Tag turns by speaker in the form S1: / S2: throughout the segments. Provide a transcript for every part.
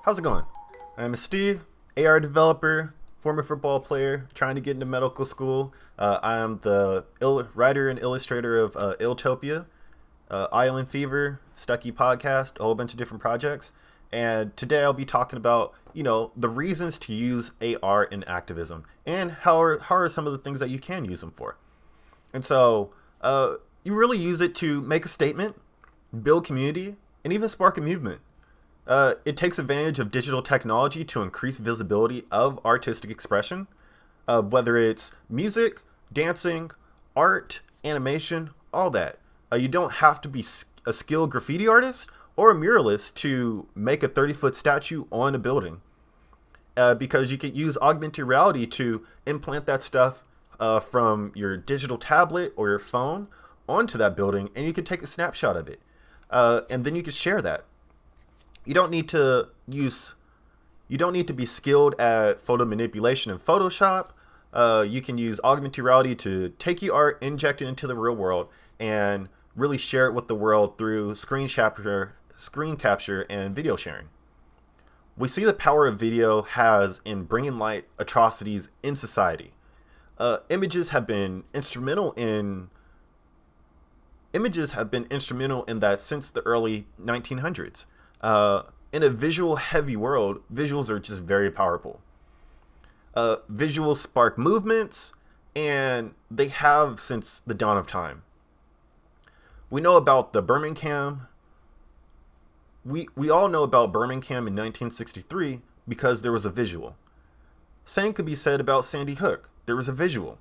S1: How's it going? I'm Steve, AR developer, former football player, trying to get into medical school. I am the writer and illustrator of Illtopia, Island Fever, Stucky Podcast, a whole bunch of different projects. And today I'll be talking about, the reasons to use AR in activism and how are some of the things that you can use them for. And so you really use it to make a statement, build community, and even spark a movement. It takes advantage of digital technology to increase visibility of artistic expression, whether it's music, dancing, art, animation, all that. You don't have to be a skilled graffiti artist or a muralist to make a 30-foot statue on a building, because you can use augmented reality to implant that stuff from your digital tablet or your phone onto that building, and you can take a snapshot of it, and then you can share that. You don't need to be skilled at photo manipulation in Photoshop. You can use augmented reality to take your art, inject it into the real world, and really share it with the world through screen capture, and video sharing. We see the power of video has in bringing light atrocities in society. Images have been instrumental in that since the early 1900s. In a visual heavy world, visuals are just very powerful. Visuals spark movements, and they have since the dawn of time. We know about the Birmingham. We all know about Birmingham in 1963 because there was a visual. Same could be said about Sandy Hook. There was a visual.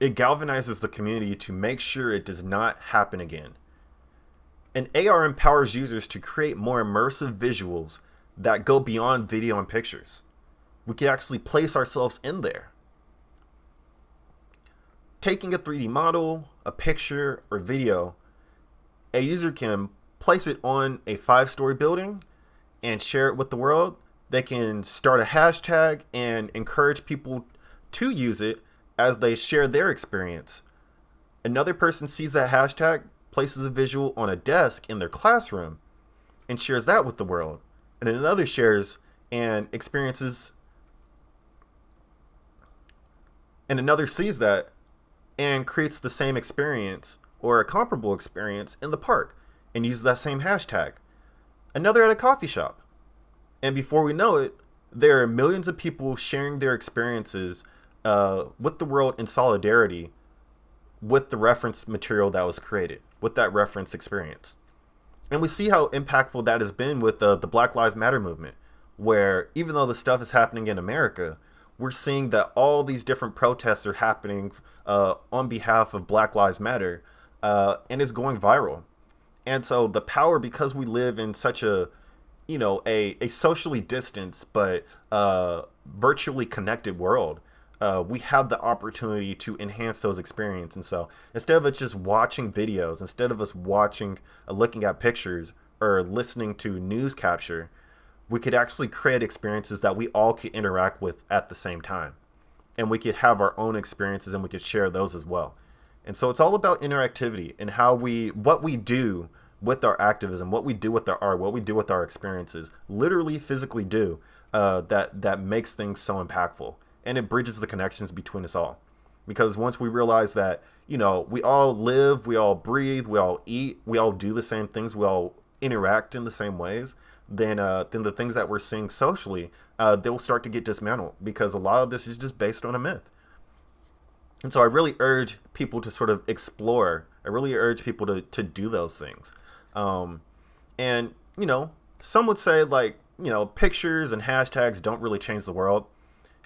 S1: It galvanizes the community to make sure it does not happen again. And AR empowers users to create more immersive visuals that go beyond video and pictures. We can actually place ourselves in there. Taking a 3D model, a picture, or video, a user can place it on a 5-story building and share it with the world. They can start a hashtag and encourage people to use it as they share their experience. Another person sees that hashtag, places a visual on a desk in their classroom, and shares that with the world. And another shares and experiences, and another sees that and creates the same experience or a comparable experience in the park and uses that same hashtag. Another at a coffee shop. And before we know it, there are millions of people sharing their experiences with the world in solidarity with the reference material that was created, with that reference experience. And we see how impactful that has been with the Black Lives Matter movement, where even though the stuff is happening in America, we're seeing that all these different protests are happening on behalf of Black Lives Matter, and is going viral. And so the power, because we live in such a socially distanced but virtually connected world, we have the opportunity to enhance those experiences. And so instead of us just watching videos, instead of us looking at pictures or listening to news capture, we could actually create experiences that we all could interact with at the same time. And we could have our own experiences and we could share those as well. And so it's all about interactivity and what we do with our activism, what we do with our art, what we do with our experiences, literally physically do, that makes things so impactful. And it bridges the connections between us all. Because once we realize that, we all live, we all breathe, we all eat, we all do the same things, we all interact in the same ways, then the things that we're seeing socially, they will start to get dismantled, because a lot of this is just based on a myth. And so I really urge people to sort of explore. I really urge people to do those things. And, some would say pictures and hashtags don't really change the world.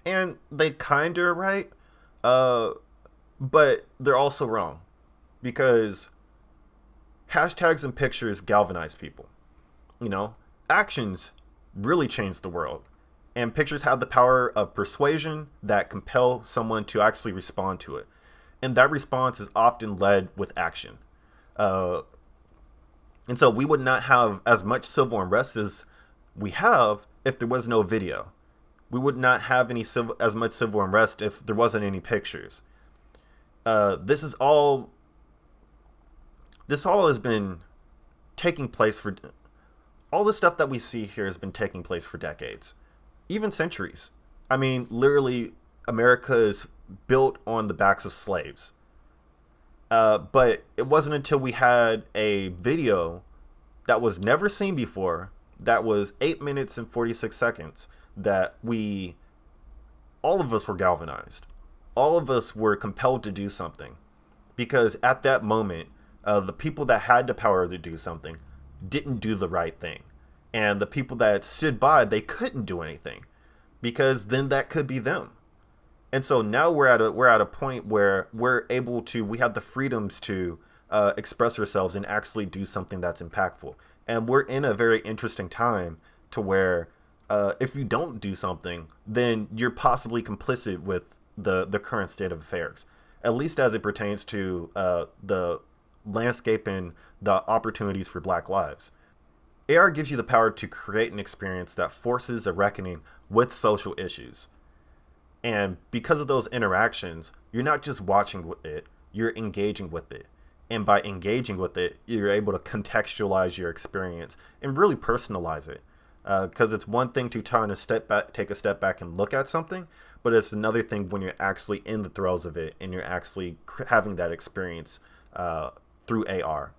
S1: And they kind of are right, but they're also wrong, because hashtags and pictures galvanize people. Actions really change the world, and pictures have the power of persuasion that compel someone to actually respond to it. And that response is often led with action. And so we would not have as much civil unrest as we have if there was no video. We would not have as much civil unrest if there wasn't any pictures. This all has been taking place all the stuff that we see here has been taking place for decades, even centuries. I mean, literally, America is built on the backs of slaves. But it wasn't until we had a video that was never seen before, that was 8 minutes and 46 seconds, that all of us were galvanized. All of us were compelled to do something. Because at that moment, the people that had the power to do something didn't do the right thing. And the people that stood by, they couldn't do anything. Because then that could be them. And so now we're at a point where we have the freedoms to express ourselves and actually do something that's impactful. And we're in a very interesting time to where if you don't do something, then you're possibly complicit with the current state of affairs, at least as it pertains to the landscape and the opportunities for Black lives. AR gives you the power to create an experience that forces a reckoning with social issues. And because of those interactions, you're not just watching with it, you're engaging with it. And by engaging with it, you're able to contextualize your experience and really personalize it. Because it's one thing to try to take a step back and look at something, but it's another thing when you're actually in the throes of it and you're actually having that experience through AR.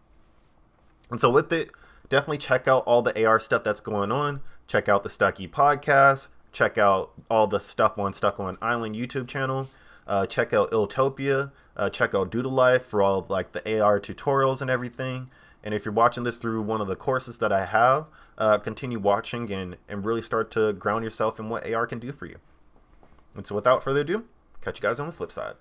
S1: And so with it, definitely check out all the AR stuff that's going on. Check out the Stucky podcast. Check out all the stuff on Stuck on Eyeland YouTube channel. Check out Iltopia. Check out Doodle Life for all like the AR tutorials and everything. And if you're watching this through one of the courses that I have, continue watching and really start to ground yourself in what AR can do for you. And so without further ado, catch you guys on the flip side.